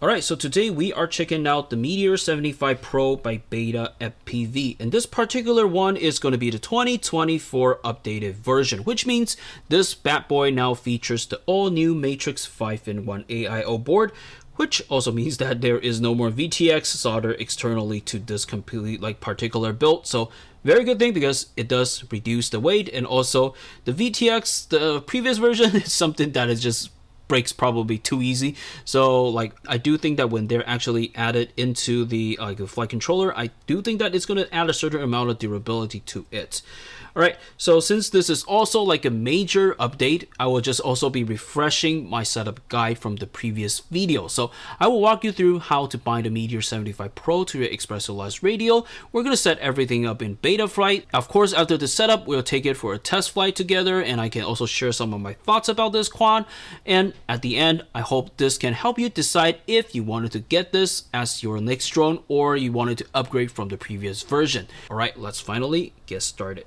Alright, so today we are checking out the Meteor 75 Pro by Beta FPV, and this particular one is going to be the 2024 updated version, which means this bad boy now features the all-new Matrix 5-in-1 AIO board, which also means that there is no more VTX soldered externally to this completely particular build. So very good thing, because it does reduce the weight, and also the VTX, the previous version, is something that is just breaks probably too easy. So I do think that when they're actually added into the flight controller, I do think that it's going to add a certain amount of durability to it. Alright, so since this is also a major update, I will just also be refreshing my setup guide from the previous video. So I will walk you through how to bind the Meteor 75 Pro to your Expressolars radio. We're going to set everything up in beta flight. Of course, after the setup, we'll take it for a test flight together, and I can also share some of my thoughts about this quad. And at the end, I hope this can help you decide if you wanted to get this as your next drone or you wanted to upgrade from the previous version. Alright, let's finally get started.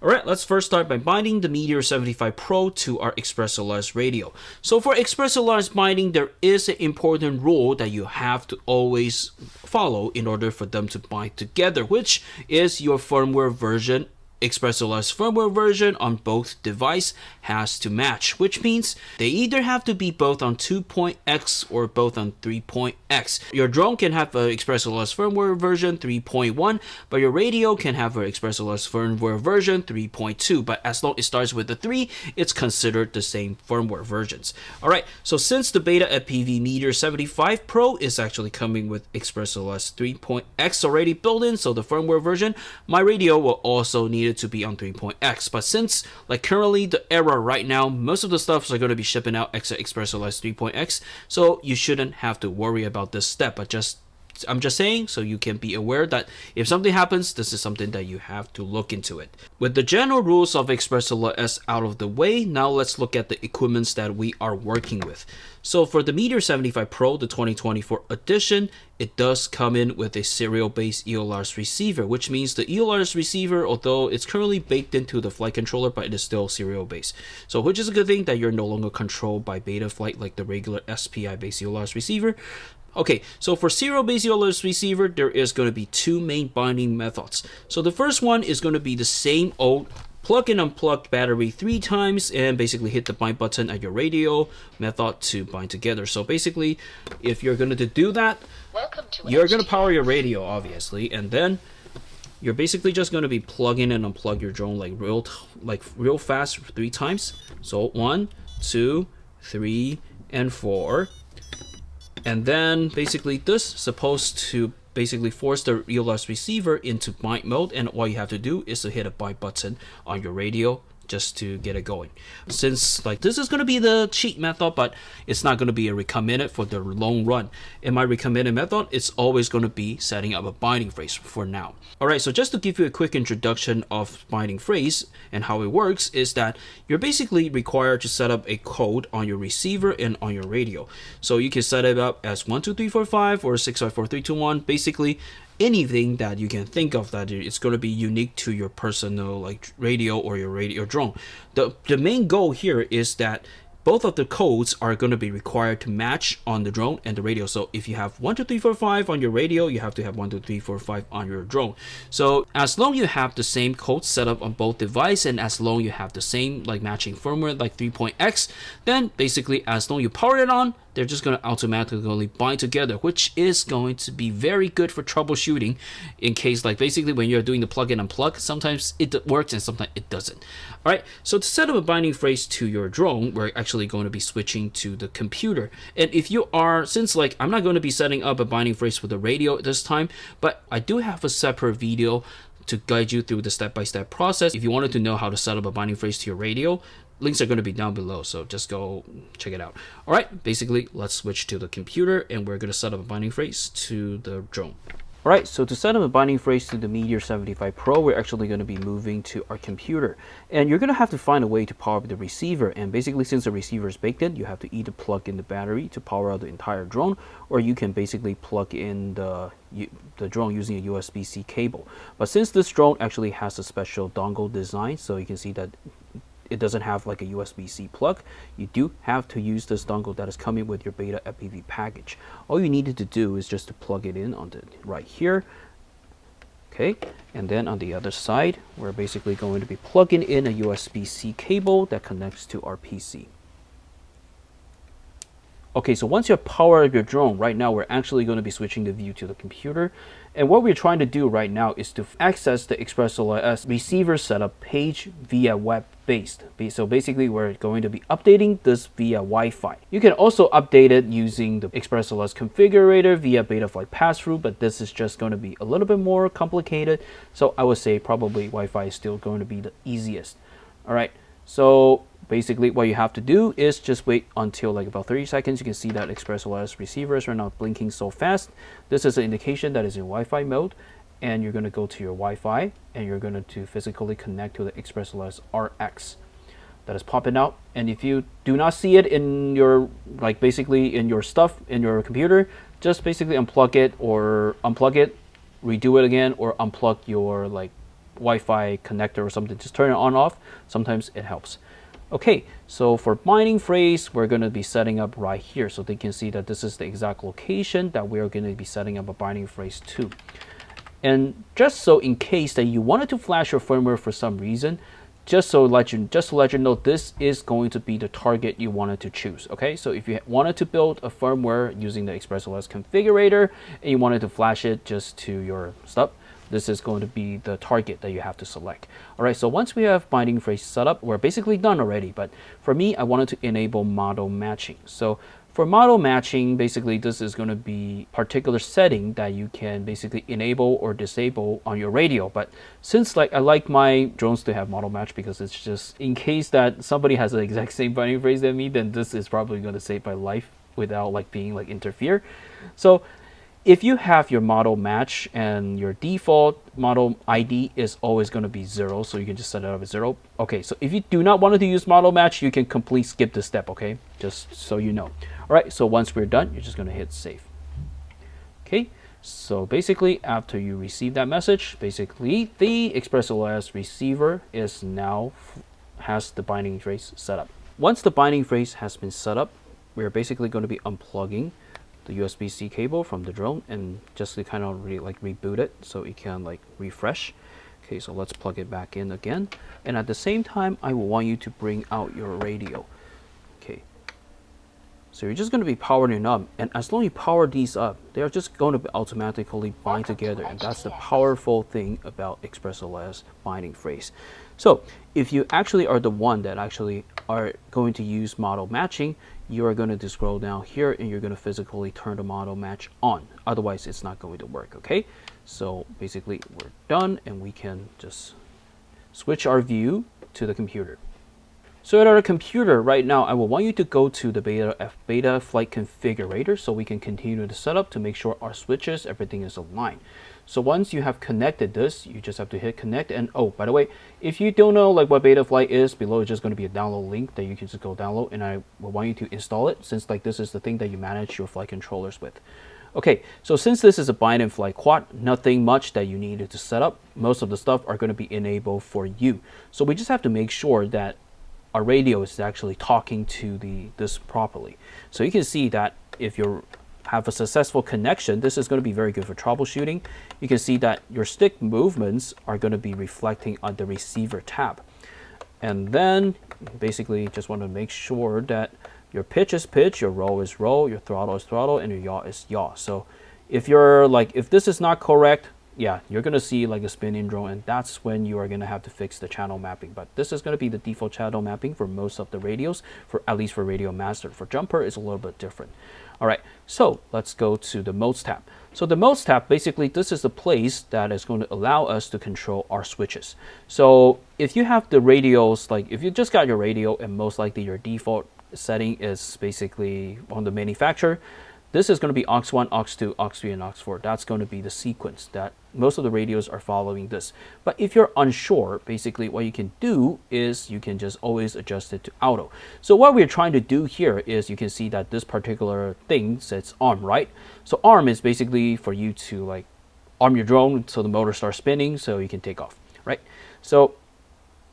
Alright, let's first start by binding the Meteor 75 Pro to our Expressolars radio. So for Expressolars binding, there is an important rule that you have to always follow in order for them to bind together, which is your firmware version. Expressolars firmware version on both device has to match, which means they either have to be both on 2.x or both on 3.x. Your drone can have an Expressolars firmware version 3.1, but your radio can have an Expressolars firmware version 3.2. But as long as it starts with the 3, it's considered the same firmware versions. Alright, so since the Beta FPV Meteor 75 Pro is actually coming with Expressolars 3.x already built in, so the firmware version, my radio will also need it to be on 3.x. But since currently the era right now, most of the stuff are going to be shipping out Expressolars 3.x, so you shouldn't have to worry about this step. But I'm just saying, so you can be aware that if something happens, this is something that you have to look into it. With the general rules of Expressolars S out of the way, now let's look at the equipments that we are working with. So for the Meteor 75 Pro, the 2024 edition, it does come in with a serial-based EOLARS receiver, which means the EOLARS receiver, although it's currently baked into the flight controller, but it is still serial-based. So which is a good thing that you're no longer controlled by Beta Flight like the regular SPI-based EOLARS receiver. Okay, so for serial-based EOLARS receiver, there is going to be two main binding methods. So the first one is going to be the same old plug and unplug battery 3 times and basically hit the bind button at your radio method to bind together. So basically, if you're going to do that, you're going to power your radio, obviously, and then you're basically just going to be plugging and unplug your drone real fast 3 times. So 1, 2, 3, and 4. And then basically this is supposed to basically force the EOLARS receiver into bind mode, and all you have to do is to hit a bind button on your radio just to get it going. Since this is going to be the cheat method, but it's not going to be a recommended for the long run. In my recommended method, it's always going to be setting up a binding phrase for now. Alright, so just to give you a quick introduction of binding phrase and how it works is that you're basically required to set up a code on your receiver and on your radio. So you can set it up as 1 2 3 4 5 or 6 5 4 3 2 1, basically anything that you can think of that it's going to be unique to your personal radio or your radio drone. The main goal here is that both of the codes are going to be required to match on the drone and the radio. So if you have 1 2 3 4 5 on your radio, you have to have 1 2 3 4 5 on your drone. So as long as you have the same code set up on both devices, and as long as you have the same matching firmware 3.x, then basically as long as you power it on, they're just going to automatically bind together, which is going to be very good for troubleshooting in case basically when you're doing the plug and unplug, sometimes it works and sometimes it doesn't. Alright, so to set up a binding phrase to your drone, we're actually going to be switching to the computer. And if you are, since I'm not going to be setting up a binding phrase for the radio this time, but I do have a separate video to guide you through the step-by-step process. If you wanted to know how to set up a binding phrase to your radio, links are going to be down below, so just go check it out. Alright, basically let's switch to the computer and we're going to set up a binding phrase to the drone. Alright, so to set up a binding phrase to the Meteor 75 Pro, we're actually going to be moving to our computer. And you're going to have to find a way to power up the receiver. And basically, since the receiver is baked in, you have to either plug in the battery to power out the entire drone, or you can basically plug in the drone using a USB-C cable. But since this drone actually has a special dongle design, so you can see that it doesn't have like a USB-C plug, you do have to use this dongle that is coming with your Beta FPV package. All you needed to do is just to plug it in on the right here. Okay, and then on the other side, we're basically going to be plugging in a USB-C cable that connects to our PC. Okay, so once you have powered up your drone, right now we're actually going to be switching the view to the computer. And what we're trying to do right now is to access the ExpressLRS receiver setup page via web-based. So basically, we're going to be updating this via Wi-Fi. You can also update it using the ExpressLRS configurator via Betaflight pass-through, but this is just going to be a little bit more complicated. So I would say probably Wi-Fi is still going to be the easiest. All right, so basically what you have to do is just wait until like about 30 seconds. You can see that ExpressLRS receivers are not blinking so fast. This is an indication that is in Wi-Fi mode, and you're going to go to your Wi-Fi and you're going to physically connect to the ExpressLRS RX that is popping out. And if you do not see it in your, like basically in your stuff in your computer, just basically unplug it or unplug it, redo it again, or unplug your like Wi-Fi connector or something. Just turn it on off. Sometimes it helps. Okay, so for binding phrase, we're going to be setting up right here. So they can see that this is the exact location that we're going to be setting up a binding phrase to. And just so in case that you wanted to flash your firmware for some reason, just to let you know, this is going to be the target you wanted to choose. Okay, so if you wanted to build a firmware using the ExpressLRS configurator and you wanted to flash it just to your stuff, this is going to be the target that you have to select. All right, so once we have binding phrase set up, we're basically done already. But for me, I wanted to enable model matching. So for model matching, basically this is going to be a particular setting that you can basically enable or disable on your radio. But since like I like my drones to have model match because it's just in case that somebody has the exact same binding phrase as me, then this is probably going to save my life without like being like interfere. So if you have your model match and your default model ID is always going to be 0, so you can just set it up as 0. Okay, so if you do not want to use model match, you can completely skip this step, okay? Just so you know. All right, so once we're done, you're just going to hit save. Okay, so basically after you receive that message, basically the ExpressLRS receiver is now has the binding phrase set up. Once the binding phrase has been set up, we're basically going to be unplugging the USB-C cable from the drone and just to kind of reboot it so it can like refresh. Okay, so let's plug it back in again, and at the same time I will want you to bring out your radio. Okay, so you're just going to be powering up, and as long as you power these up, they are just going to be automatically bind together, and that's the powerful thing about ExpressLRS binding phrase. So if you actually are the one that actually are going to use model matching, you are going to scroll down here and you're going to physically turn the model match on. Otherwise, it's not going to work, okay? So basically, we're done and we can just switch our view to the computer. So at our computer right now, I will want you to go to the Betaflight configurator so we can continue the setup to make sure our switches, everything is aligned. So once you have connected this, you just have to hit connect. And oh, by the way, if you don't know like what Betaflight is, below is just going to be a download link that you can just go download, and I will want you to install it since like this is the thing that you manage your flight controllers with. Okay, so since this is a bind and fly quad, nothing much that you needed to set up. Most of the stuff are going to be enabled for you. So we just have to make sure that our radio is actually talking to this properly. So you can see that if you have a successful connection, this is going to be very good for troubleshooting. You can see that your stick movements are going to be reflecting on the receiver tab. And then basically just want to make sure that your pitch is pitch, your roll is roll, your throttle is throttle, and your yaw is yaw. So if you're like, if this is not correct, yeah, you're going to see like a spinning drone, and that's when you are going to have to fix the channel mapping. But this is going to be the default channel mapping for most of the radios, for at least for Radio Master. For Jumper, it's a little bit different. All right, so let's go to the Modes tab. So the Modes tab, basically, this is the place that is going to allow us to control our switches. So if you have the radios, like if you just got your radio and most likely your default setting is basically on the manufacturer, this is going to be aux1, aux2, aux3, and aux4. That's going to be the sequence that most of the radios are following this. But if you're unsure, basically what you can do is you can just always adjust it to auto. So what we're trying to do here is you can see that this particular thing says arm, right? So arm is basically for you to like arm your drone so the motor starts spinning so you can take off, right? So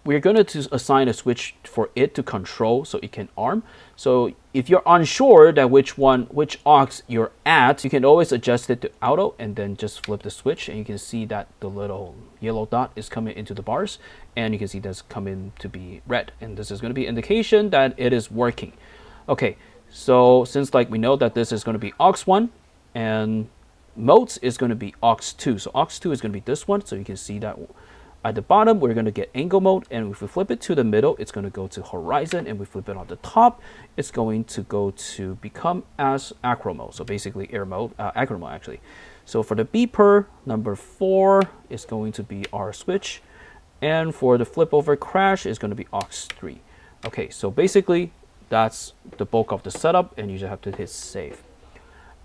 we're going to assign a switch for it to control so it can arm. So if you're unsure that which aux you're at, you can always adjust it to auto and then just flip the switch, and you can see that the little yellow dot is coming into the bars, and you can see that's coming to be red, and this is going to be indication that it is working. Okay, so since like we know that this is going to be aux 1 and modes is going to be aux 2, so aux 2 is going to be this one, so you can see that at the bottom, we're going to get angle mode, and if we flip it to the middle, it's going to go to horizon, and we flip it on the top, it's going to go to become as acro mode, so basically air mode, acro mode actually. So for the beeper, number 4 is going to be our switch, and for the flip over crash is going to be aux 3. Okay, so basically that's the bulk of the setup, and you just have to hit save.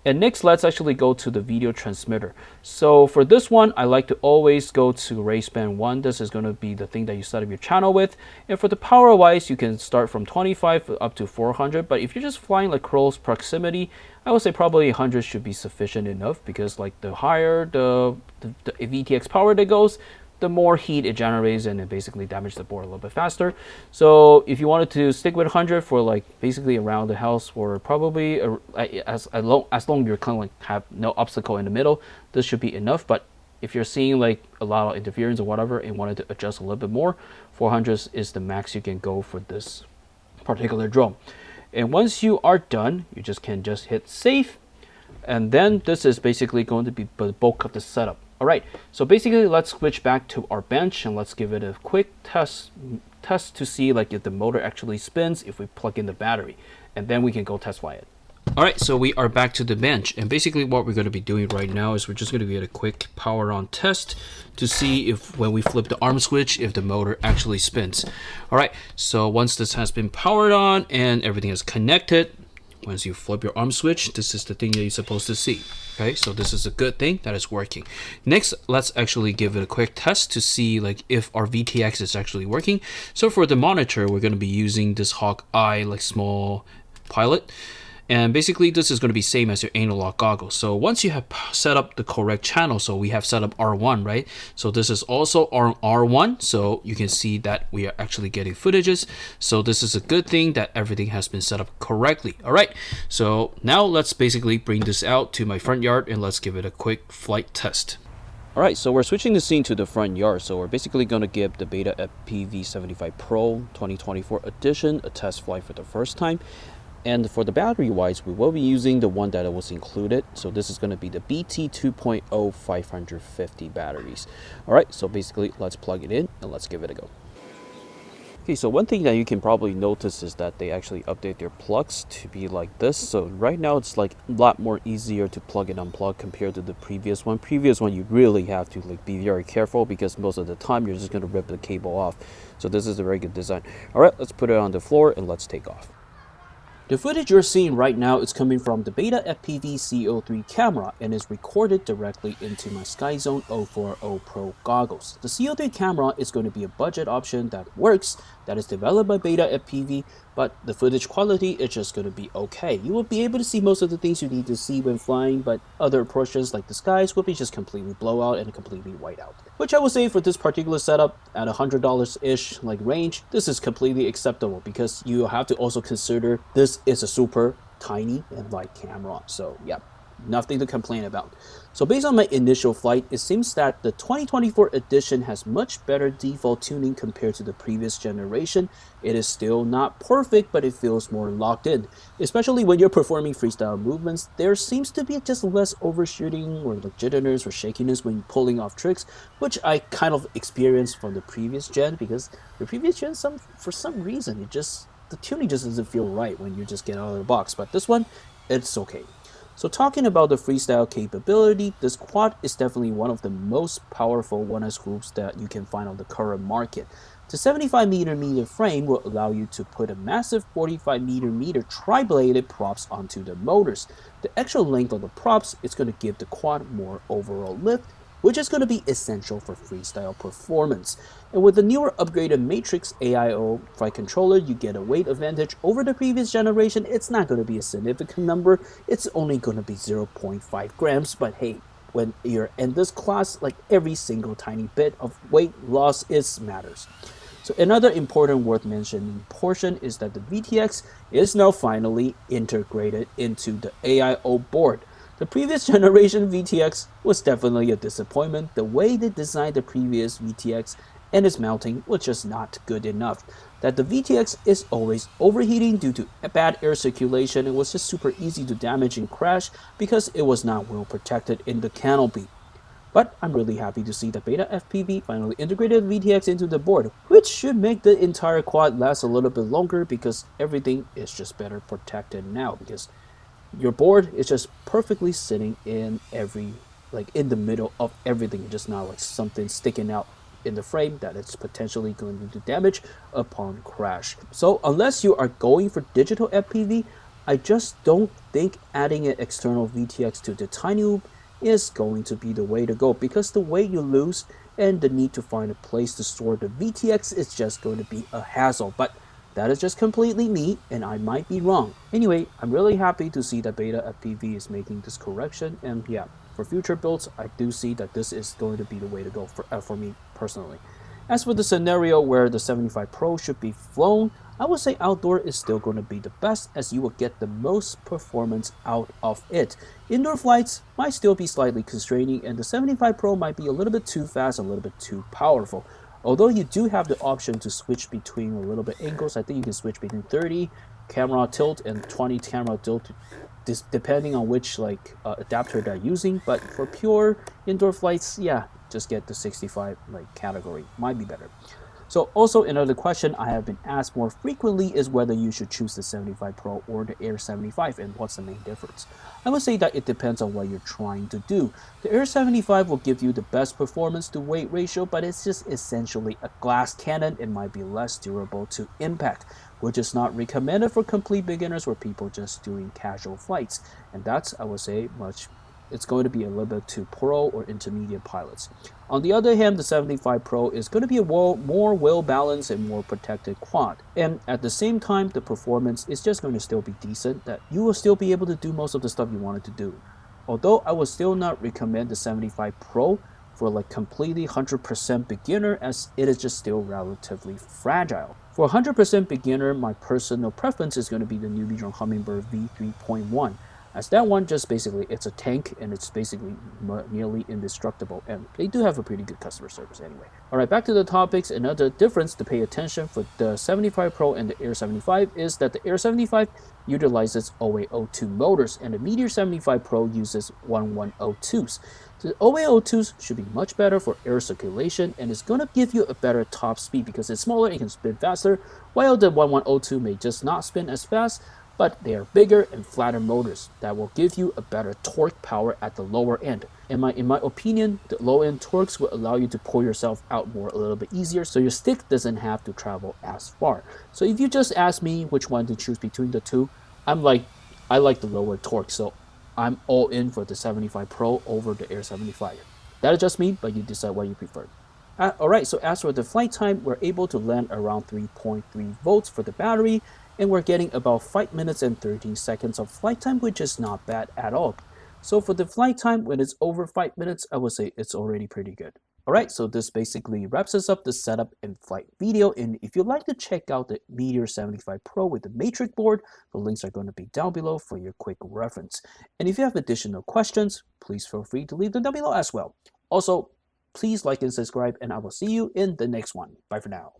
And next, let's actually go to the video transmitter. So for this one, I like to always go to Raceband 1. This is going to be the thing that you set up your channel with. And for the power wise, you can start from 25 up to 400. But if you're just flying like close proximity, I would say probably 100 should be sufficient enough, because like the higher the VTX power that goes, the more heat it generates, and it basically damages the board a little bit faster. So if you wanted to stick with 100 for like basically around the house, for probably as long you're kind of like have no obstacle in the middle, this should be enough. But if you're seeing like a lot of interference or whatever and wanted to adjust a little bit more, 400 is the max you can go for this particular drone. And once you are done, you can just hit save, and then this is basically going to be the bulk of the setup. All right, so basically let's switch back to our bench and let's give it a quick test to see like if the motor actually spins if we plug in the battery, and then we can go test fly it. All right, so we are back to the bench, and basically what we're going to be doing right now is we're just going to get a quick power on test to see if when we flip the arm switch, if the motor actually spins. All right, so once this has been powered on and everything is connected, once you flip your arm switch, this is the thing that you're supposed to see. Okay, so this is a good thing that is working. Next, let's actually give it a quick test to see like if our VTX is actually working. So for the monitor, we're going to be using this Hawkeye like small pilot. And basically this is going to be same as your analog goggles. So once you have set up the correct channel, so we have set up R1, right? So this is also R1, so you can see that we are actually getting footages. So this is a good thing that everything has been set up correctly. All right, so now let's basically bring this out to my front yard and let's give it a quick flight test. All right, so we're switching the scene to the front yard. So we're basically going to give the Beta FPV 75 Pro 2024 edition a test flight for the first time. And for the battery wise, we will be using the one that was included. So this is going to be the BT 2.0 550 batteries. All right, so basically let's plug it in and let's give it a go. Okay, so one thing that you can probably notice is that they actually update their plugs to be like this. So right now it's like a lot more easier to plug and unplug compared to the previous one. Previous one, you really have to like be very careful because most of the time you're just going to rip the cable off. So this is a very good design. All right, let's put it on the floor and let's take off. The footage you're seeing right now is coming from the Beta FPV CO3 camera and is recorded directly into my Skyzone 040 Pro goggles. The CO3 camera is going to be a budget option that works, that is developed by Beta FPV, but the footage quality is just going to be okay. You will be able to see most of the things you need to see when flying, but other approaches like the skies will be just completely blowout and completely white out. Which I would say for this particular setup at $100-ish like range, this is completely acceptable because you have to also consider this is a super tiny and light camera. So yeah, nothing to complain about. So based on my initial flight, it seems that the 2024 edition has much better default tuning compared to the previous generation. It is still not perfect, but it feels more locked in. Especially when you're performing freestyle movements, there seems to be just less overshooting or like jitteriness or shakiness when pulling off tricks, which I kind of experienced from the previous gen, because the previous gen, for some reason, the tuning just doesn't feel right when you just get out of the box. But this one, it's okay. So talking about the freestyle capability, this quad is definitely one of the most powerful 1S groups that you can find on the current market. The 75mm frame will allow you to put a massive 45mm tri-bladed props onto the motors. The extra length of the props is going to give the quad more overall lift, which is going to be essential for freestyle performance. And with the newer upgraded Matrix AIO flight controller, you get a weight advantage over the previous generation. It's not going to be a significant number. It's only going to be 0.5 grams, but hey, when you're in this class, like every single tiny bit of weight loss matters. So another important worth mentioning portion is that the VTX is now finally integrated into the AIO board. The previous generation VTX was definitely a disappointment. The way they designed the previous VTX and its mounting was just not good enough. That the VTX is always overheating due to bad air circulation. It was just super easy to damage and crash because it was not well protected in the canopy. But I'm really happy to see that Beta FPV finally integrated VTX into the board, which should make the entire quad last a little bit longer because everything is just better protected now, because your board is just perfectly sitting in in the middle of everything, just not like something sticking out in the frame that it's potentially going to do damage upon crash. So unless you are going for digital FPV, I just don't think adding an external VTX to the Tiny is going to be the way to go, because the way you lose and the need to find a place to store the VTX is just going to be a hassle. But that is just completely me, and I might be wrong. Anyway, I'm really happy to see that Beta FPV is making this correction, and yeah, for future builds, I do see that this is going to be the way to go for me personally. As for the scenario where the 75 Pro should be flown, I would say outdoor is still going to be the best, as you will get the most performance out of it. Indoor flights might still be slightly constraining, and the 75 Pro might be a little bit too fast, a little bit too powerful. Although you do have the option to switch between a little bit angles. I think you can switch between 30 camera tilt and 20 camera tilt, depending on which adapter they're using. But for pure indoor flights, yeah, just get the 65 category, might be better. So also another question I have been asked more frequently is whether you should choose the 75 Pro or the Air 75, and what's the main difference. I would say that it depends on what you're trying to do. The Air 75 will give you the best performance to weight ratio, but it's just essentially a glass cannon. It might be less durable to impact, which is not recommended for complete beginners or people just doing casual flights. And that's, I would say, it's going to be a little bit too pro or intermediate pilots. On the other hand, the 75 Pro is going to be a more well-balanced and more protected quad. And at the same time, the performance is just going to still be decent, that you will still be able to do most of the stuff you wanted to do. Although I would still not recommend the 75 Pro for completely 100% beginner, as it is just still relatively fragile. For 100% beginner, my personal preference is going to be the Newbie Drone Humminbird V3.1. As that one, just basically, it's a tank and it's basically nearly indestructible, and they do have a pretty good customer service anyway. Alright, back to the topics. Another difference to pay attention for the 75 Pro and the Air 75 is that the Air 75 utilizes OA02 motors, and the Meteor 75 Pro uses 1102s. The OA02s should be much better for air circulation, and it's going to give you a better top speed because it's smaller and can spin faster, while the 1102 may just not spin as fast, but they are bigger and flatter motors that will give you a better torque power at the lower end. In my opinion, the low end torques will allow you to pull yourself out a little bit easier, so your stick doesn't have to travel as far. So if you just ask me which one to choose between the two, I like the lower torque, so I'm all in for the 75 Pro over the Air 75. That is just me, but you decide what you prefer. Alright, so as for the flight time, we're able to land around 3.3 volts for the battery, and we're getting about 5 minutes and 13 seconds of flight time, which is not bad at all. So for the flight time, when it's over 5 minutes, I would say it's already pretty good. Alright, so this basically wraps us up the setup and flight video, and if you'd like to check out the Meteor 75 Pro with the Matrix board, the links are going to be down below for your quick reference. And if you have additional questions, please feel free to leave them down below as well. Also, please like and subscribe, and I will see you in the next one. Bye for now.